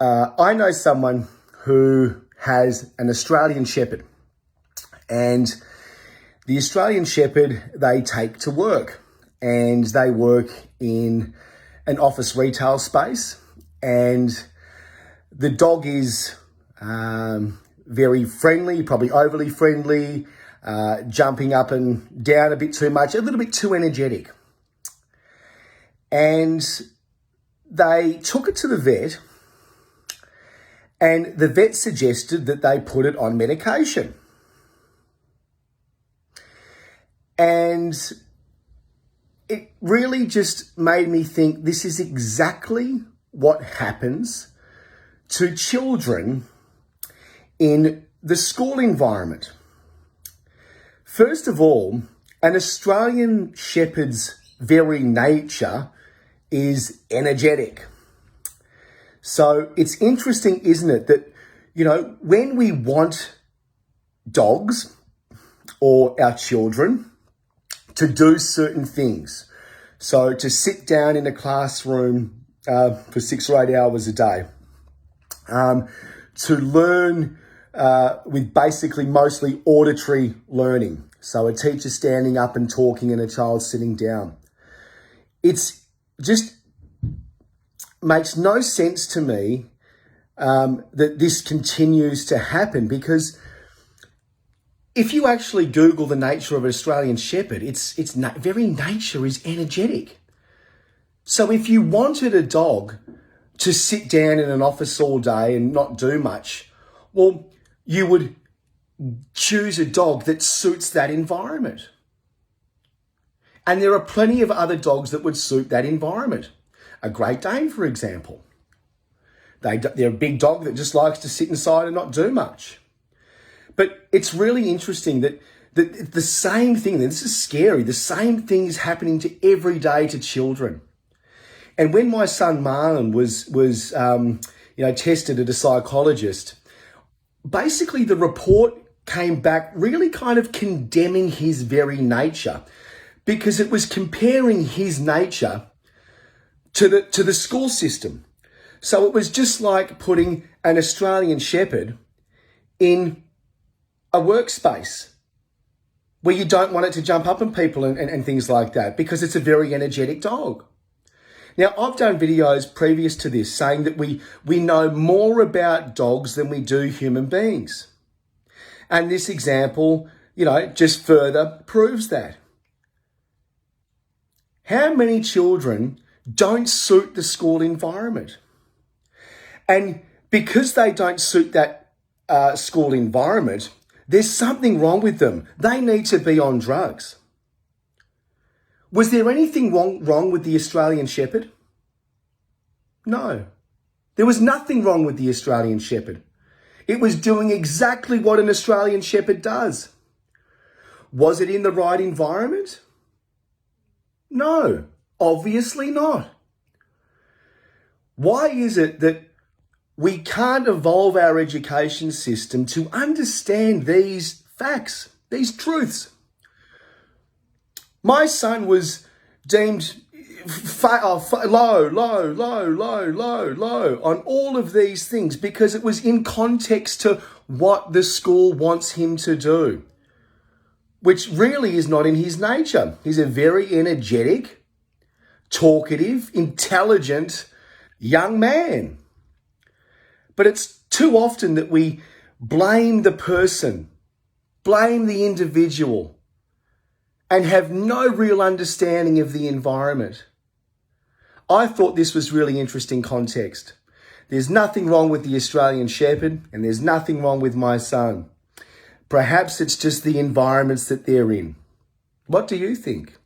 I know someone who has an Australian Shepherd, and the Australian Shepherd they take to work, and they work in an office retail space, and the dog is very friendly, probably overly friendly, jumping up and down a bit too much, a little bit too energetic. And they took it to the vet, and the vet suggested that they put it on medication. And it really just made me think this is exactly what happens to children in the school environment. First of all, an Australian Shepherd's very nature is energetic. So it's interesting, isn't it, that, when we want dogs or our children to do certain things, so to sit down in a classroom for 6 or 8 hours a day, to learn with basically mostly auditory learning, so a teacher standing up and talking and a child sitting down. It's just makes no sense to me that this continues to happen, because if you actually Google the nature of an Australian Shepherd, its very nature is energetic. So if you wanted a dog to sit down in an office all day and not do much, well, you would choose a dog that suits that environment. And there are plenty of other dogs that would suit that environment. A Great Dane, for example. They're a big dog that just likes to sit inside and not do much. But it's really interesting that the same thing, and this is scary, the same thing is happening every day to children. And when my son Marlon was tested at a psychologist, basically the report came back really kind of condemning his very nature, because it was comparing his nature to the school system. So it was just like putting an Australian Shepherd in a workspace where you don't want it to jump up on people and things like that, because it's a very energetic dog. Now, I've done videos previous to this saying that we know more about dogs than we do human beings. And this example, just further proves that. How many children don't suit the school environment? And because they don't suit that school environment, there's something wrong with them. They need to be on drugs. Was there anything wrong with the Australian Shepherd? No. There was nothing wrong with the Australian Shepherd. It was doing exactly what an Australian Shepherd does. Was it in the right environment? No, obviously not. Why is it that we can't evolve our education system to understand these facts, these truths? My son was deemed low on all of these things because it was in context to what the school wants him to do, which really is not in his nature. He's a very energetic, talkative, intelligent young man. But it's too often that we blame the person, blame the individual, and have no real understanding of the environment. I thought this was really interesting context. There's nothing wrong with the Australian Shepherd, and there's nothing wrong with my son. Perhaps it's just the environments that they're in. What do you think?